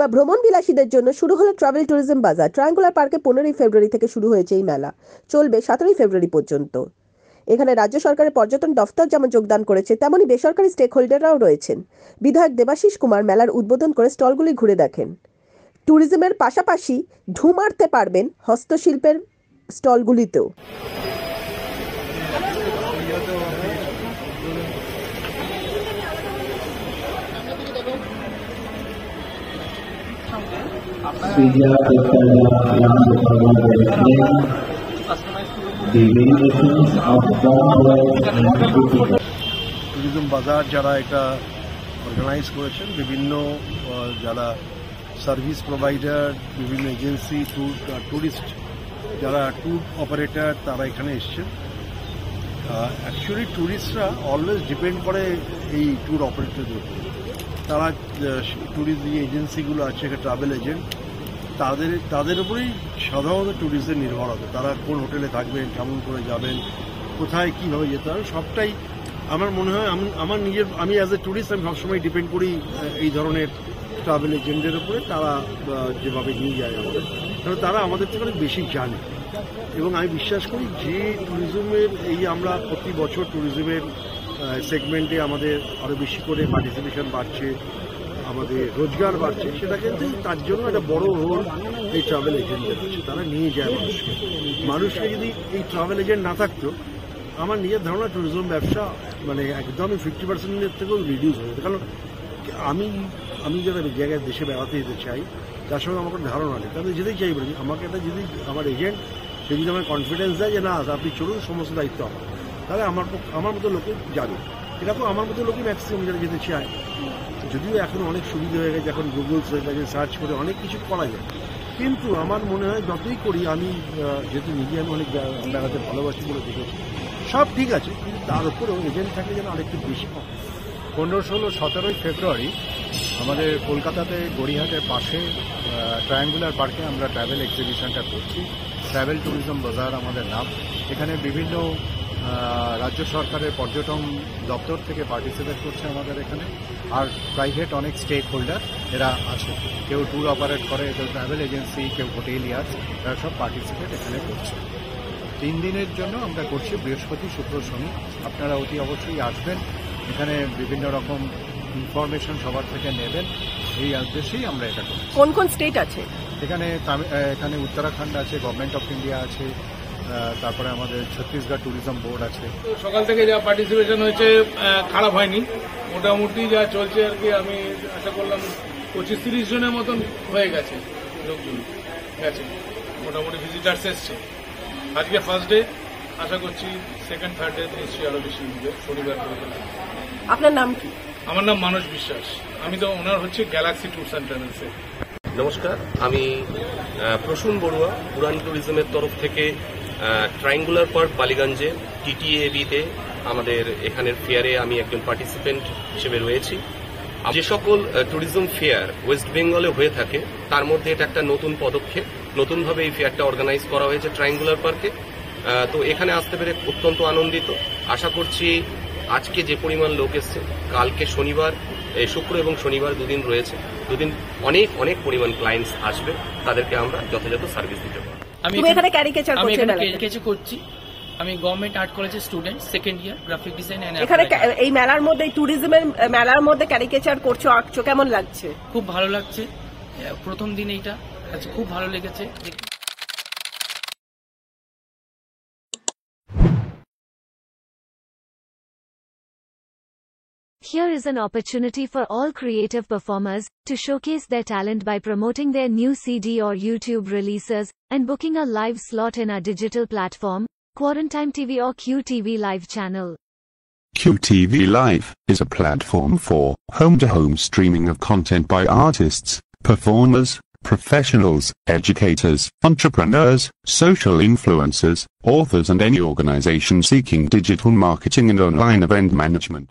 এবার ভ্রমণ বিলাসীদের জন্য শুরু হলো ট্রাভেল ট্যুরিজম বাজার। ট্রায়াঙ্গুলার পার্কে 15ই ফেব্রুয়ারি থেকে শুরু হয়েছে এই মেলা, চলবে 17ই ফেব্রুয়ারি পর্যন্ত। এখানে রাজ্য সরকারের পর্যটন দফতর যেমন যোগদান করেছে, তেমনি বেসরকারি স্টেক হোল্ডাররাও রয়েছেন। বিধায়ক দেবাশিস কুমার মেলার উদ্বোধন করে স্টলগুলি ঘুরে দেখেন। ট্যুরিজমের পাশাপাশি ঢু মারতে পারবেন হস্তশিল্পের স্টলগুলিতেও। ট্যুরিজম বাজার যারা এটা অর্গানাইজ করেছেন, বিভিন্ন যারা সার্ভিস প্রোভাইডার, বিভিন্ন এজেন্সি, ট্যুরিস্ট যারা ট্যুর অপারেটর, তারা এখানে এসছেন। অ্যাকচুয়ালি ট্যুরিস্টরা অলওয়েজ ডিপেন্ড করে এই ট্যুর অপারেটরদের উপর। তারা ট্যুরিস্ট যে এজেন্সিগুলো আছে, ট্রাভেল এজেন্ট, তাদের উপরেই সাধারণত ট্যুরিস্টদের নির্ভর হবে। তারা কোন হোটেলে থাকবেন, কেমন করে যাবেন, কোথায় কীভাবে যেতে হবে, সবটাই আমার মনে হয় আমি অ্যাজ এ ট্যুরিস্ট আমি সবসময় ডিপেন্ড করি এই ধরনের ট্রাভেল এজেন্টদের উপরে। তারা যেভাবে নিয়ে যায় আমাদের, কারণ তারা আমাদের থেকে অনেক বেশি জানে। এবং আমি বিশ্বাস করি যে ট্যুরিজমের আমরা প্রতি বছর ট্যুরিজমের সেগমেন্টে আমাদের আরও বেশি করে পার্টিসিপেশন বাড়ছে, আমাদের রোজগার বাড়ছে, সেটা কিন্তু তার জন্য একটা বড় রোল এই ট্রাভেল এজেন্টদের আছে। তারা নিয়ে যায় মানুষকে যদি এই ট্রাভেল এজেন্ট না থাকতো, আমার নিজের ধারণা ট্যুরিজম ব্যবসা একদমই 50% থেকেও রিডিউস হয়ে যেত। কারণ আমি যারা জায়গায় দেশে বেড়াতে যেতে চাই, তার সঙ্গে আমার কোনো ধারণা নেই, তাদের যেতেই চাই বলি। আমাকে যদি আমার এজেন্ট সে যদি আমার কনফিডেন্স দেয় যে না আপনি চলুন, সমস্ত দায়িত্ব আমার, তাহলে আমার মতো লোকে যাবে। এরকম আমার মতো লোকই ম্যাক্সিমাম যারা যেতে চায়। যদিও এখন অনেক সুবিধা হয়ে গেছে, এখন গুগল সার্চ করে অনেক কিছু করা যায়, কিন্তু আমার মনে হয় যতই করি, আমি যেহেতু নিজে আমি অনেক বেড়াতে ভালোবাসি বলে দেখেছি, সব ঠিক আছে, কিন্তু তার উপরেও এজেন্ট থাকলে যেন আরেকটু বেশি কম। 15, 16, 17ই ফেব্রুয়ারি আমাদের কলকাতাতে গড়িয়াহাটের পাশে ট্রায়াঙ্গুলার পার্কে আমরা ট্রাভেল এক্সিবিশনটা করছি। ট্রাভেল ট্যুরিজম বাজার আমাদের নাম। এখানে বিভিন্ন রাজ্য সরকারের পর্যটন দপ্তর থেকে পার্টিসিপেট করছে আমাদের এখানে, আর প্রাইভেট অনেক স্টেক হোল্ডার এরা আছে। কেউ ট্যুর অপারেট করে, কেউ ট্রাভেল এজেন্সি, কেউ হোটেলিয়ার্স, এরা সব পার্টিসিপেট এখানে করছে। 3 দিনের জন্য আমরা করছি, বৃহস্পতি, শুক্র, শনি। আপনারা অতি অবশ্যই আসবেন, এখানে বিভিন্ন রকম ইনফরমেশন সবার থেকে নেবেন। এই উদ্দেশ্যেই আমরা এটা করি। কোন কোন স্টেট আছে এখানে? উত্তরাখণ্ড আছে, গভর্নমেন্ট অফ ইন্ডিয়া আছে, তারপরে আমাদের ছত্তিশগড় ট্যুরিজম বোর্ড আছে। সকাল থেকে যা পার্টিসিপেশন হয়েছে খারাপ হয়নি, মোটামুটি যা চলছে আর কি। আমি আশা করলাম 25-30 জনের মতন হয়ে গেছে, লোকজন গেছে, মোটামুটি ভিজিটার্স এসছে। আজকে ফার্স্ট ডে, আশা করছি সেকেন্ড, থার্ড ডে নিশ্চয়ই আরো বেশি হবে। শনিবার করে। আপনার নাম কি? আমার নাম মানস বিশ্বাস, আমি তো ওনার হচ্ছে গ্যালাক্সি ট্যুরস অ্যান্ড ট্রাভেলসে। নমস্কার, আমি প্রসূন বড়ুয়া, উড়ান ট্যুরিজমের তরফ থেকে ট্রায়াঙ্গুলার পার্ক বালিগঞ্জে TTAB-তে আমাদের এখানের ফেয়ারে আমি একজন পার্টিসিপেন্ট হিসেবে রয়েছি। যে সকল ট্যুরিজম ফেয়ার ওয়েস্ট বেঙ্গলে হয়ে থাকে, তার মধ্যে এটা একটা নতুন পদক্ষেপ। নতুনভাবে এই ফেয়ারটা অর্গানাইজ করা হয়েছে ট্রায়াঙ্গুলার পার্কে। তো এখানে আসতে পেরে অত্যন্ত আনন্দিত। আশা করছি আজকে যে পরিমাণ লোক এসছে, কালকে শনিবার, শুক্র এবং শনিবার 2 দিন রয়েছে, 2 দিন অনেক পরিমাণ ক্লায়েন্টস আসবে, তাদেরকে আমরা যথাযথ সার্ভিস দিতে পারবো। আমি এখানে ক্যারিকেচার করছি। আমি গভর্নমেন্ট আর্ট কলেজের student, second year, graphic design and এখানে এই মেলার মধ্যে, ট্যুরিজমের মেলার মধ্যে ক্যারিকেচার করছো, আঁকছো, কেমন লাগছে? খুব ভালো লাগছে। প্রথম দিন এইটা খুব ভালো লেগেছে। Here is an opportunity for all creative performers to showcase their talent by promoting their new CD or YouTube releases and booking a live slot in our digital platform, Quarantine TV or QTV Live channel. QTV Live is a platform for home-to-home streaming of content by artists, performers, professionals, educators, entrepreneurs, social influencers, authors and any organization seeking digital marketing and online event management.